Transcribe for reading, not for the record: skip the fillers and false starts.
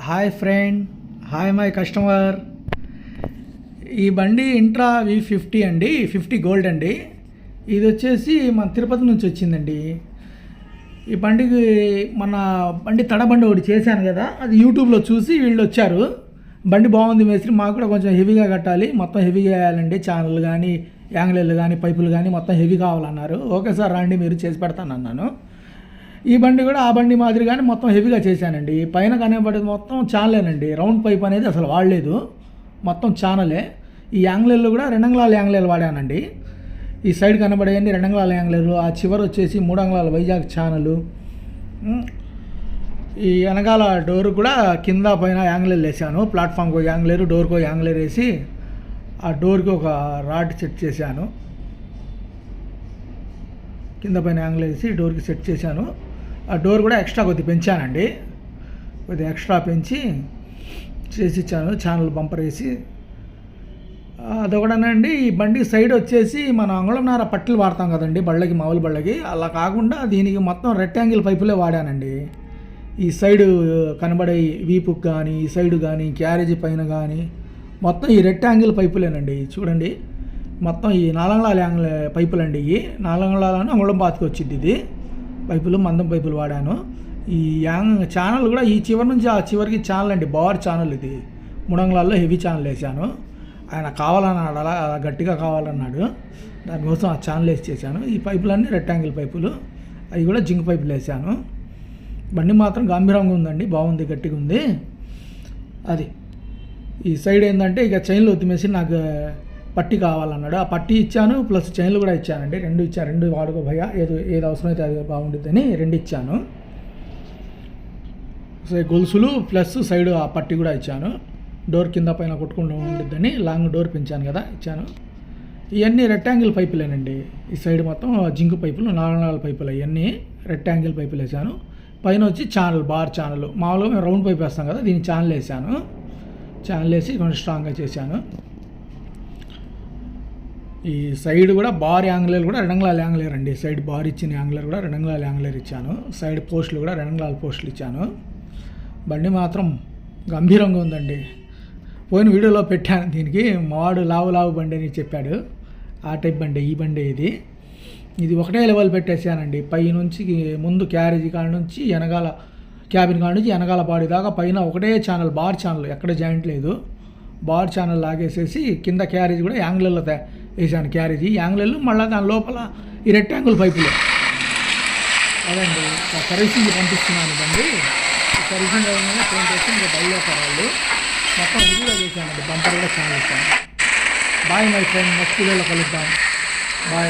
Hi friend, hi my customer. ఈ బండి intra V50 అండి, 50 గోల్డ్ అండి. ఇది వచ్చేసి మన తిరుపతి నుంచి వచ్చిందండి. ఈ బండికి మన బండి తడబండి ఒకటి చేశాను కదా, అది యూట్యూబ్లో చూసి వీళ్ళు వచ్చారు. బండి బాగుంది మేస్త్రి, మాకు కూడా కొంచెం హెవీగా కట్టాలి, మొత్తం హెవీగా వేయాలండి, ఛానల్ కానీ యాంగ్లర్లు కానీ పైపులు కానీ మొత్తం హెవీ కావాలన్నారు. ఓకే సార్ రండి, మీరు చేసి పెడతాను అన్నాను. ఈ బండి కూడా ఆ బండి మాదిరిగానే మొత్తం హెవీగా చేశానండి. పైన కనబడేది మొత్తం ఛానలేనండి, రౌండ్ పైప్ అనేది అసలు వాడలేదు, మొత్తం ఛానలే. ఈ యాంగ్లర్లు కూడా 2 అంగుళాల యాంగ్లర్లు వాడానండి. ఈ సైడ్ కనబడేయండి 2 అంగుళాల యాంగ్లర్లు, ఆ చివరి వచ్చేసి 3 అంగుళాల వైజాగ్ ఛానలు. ఈ వెనకాల డోర్ కూడా కింద పైన యాంగ్లర్లు వేసాను. ప్లాట్ఫామ్కి ఒక యాంగ్లర్, డోర్కి ఒక యాంగ్లర్ వేసి ఆ డోర్కి ఒక రాడ్ సెట్ చేశాను. కింద పైన యాంగ్లర్ వేసి డోర్కి సెట్ చేశాను. ఆ డోర్ కూడా ఎక్స్ట్రా కొద్దిగా పెంచానండి, కొద్దిగా ఎక్స్ట్రా పెంచి చేసి ఇచ్చాను. ఛానల్ బంపర్ వేసి అదొకటనండి. ఈ బండి సైడ్ వచ్చేసి మన అంగుళంన్నర పట్టీలు వాడతాం కదండి బళ్ళకి, మామూలు బళ్ళకి, అలా కాకుండా దీనికి మొత్తం రెక్టాంగిల్ పైపులే వాడానండి. ఈ సైడు కనబడే వీపుకి కానీ, ఈ సైడు కానీ, క్యారేజీ పైన కానీ మొత్తం ఈ రెక్టాంగిల్ పైపులేనండి. చూడండి, మొత్తం ఈ 4 అంగుళాల పైపులు అండి. ఇవి 4 అంగుళాలను అంగుళం పాతికి వచ్చింది. ఇది పైపులు మందం పైపులు వాడాను. ఈ ఛానల్ కూడా ఈ చివరి నుంచి ఆ చివరికి ఛానల్ అండి, బార్ ఛానల్. ఇది 3 అంగుళాల్లో హెవీ ఛానల్ వేసాను. ఆయన కావాలన్నాడు, అలా గట్టిగా కావాలన్నాడు, దానికోసం ఆ ఛానల్ వేసి చేశాను. ఈ పైపులన్నీ రెక్టాంగిల్ పైపులు, అవి కూడా జింక్ పైపులు వేసాను. బండి మాత్రం గంభీరంగా ఉందండి, బాగుంది, గట్టిగా ఉంది. అది ఈ సైడ్ ఏంటంటే ఇక చైన్లు ఒత్తిమేసి నాకు పట్టి కావాలన్నాడు, ఆ పట్టి ఇచ్చాను, ప్లస్ చైన్లు కూడా ఇచ్చానండి. 2 ఇచ్చాను. 2 వాడుకో భయ, ఏది అవసరమైతే అది బాగుంటుందని 2 ఇచ్చాను. సో గొలుసులు ప్లస్ సైడ్ ఆ పట్టి కూడా ఇచ్చాను. డోర్ కింద పైన కొట్టుకుంటూ ఉండిద్దని లాంగ్ డోర్ పెంచాను కదా, ఇచ్చాను. ఇవన్నీ రెక్టాంగిల్ పైపులేనండి. ఈ సైడ్ మొత్తం జింక్ పైపులు, 4 అంగుళాల పైపులు, ఇవన్నీ రెక్టాంగిల్ పైపులు వేసాను. పైన వచ్చి ఛానల్, బార్ ఛానల్. మామూలుగా మేము రౌండ్ పైప్ వేస్తాం కదా, దీనికి ఛానల్ వేసాను. ఛానల్ వేసి కొంచెం స్ట్రాంగ్గా చేశాను. ఈ సైడ్ కూడా బార్ యాంగ్లర్ కూడా 2 అంగుళాల యాంగ్లర్ అండి. సైడ్ బార్ ఇచ్చిన యాంగ్లర్ కూడా 2 అంగుళాల యాంగ్లర్ ఇచ్చాను. సైడ్ పోస్టులు కూడా 2 అంగుళాల పోస్టులు ఇచ్చాను. బండి మాత్రం గంభీరంగా ఉందండి. పోయిన వీడియోలో పెట్టాను, దీనికి మావాడు లావు బండి అని చెప్పాడు, ఆ టైప్ బండి ఈ బండి. ఇది ఒకటే లెవెల్ పెట్టేసానండి. పై నుంచి ముందు క్యారేజీ కాడ నుంచి వెనకాల క్యాబిన్ కాడ నుంచి వెనకాల బాడీ దాకా పైన ఒకటే ఛానల్, బార్ ఛానల్, ఎక్కడ జాయింట్ లేదు, బార్ ఛానల్ లాగేసేసి కింద క్యారేజీ కూడా యాంగ్లర్లో వేసాను. క్యారేజీ యాంగ్లర్లు, మళ్ళీ దాని లోపల ఈ రెక్టాంగిల్ పైపులు. అదండి సర్వీసింగ్ పంపిస్తున్నాను బండి. సర్వీసింగ్ అయినా పెయింట్ వేసి ఇంకా బయలుదేరారు వాళ్ళు. మొత్తం ఇదిగా చేశానండి, బంపర్ కూడా ఛానల్ ఇస్తాను. బాయ్ మై ఫ్రెండ్, నెక్స్ట్ వీడియోలో కలుద్దాం. బాయ్.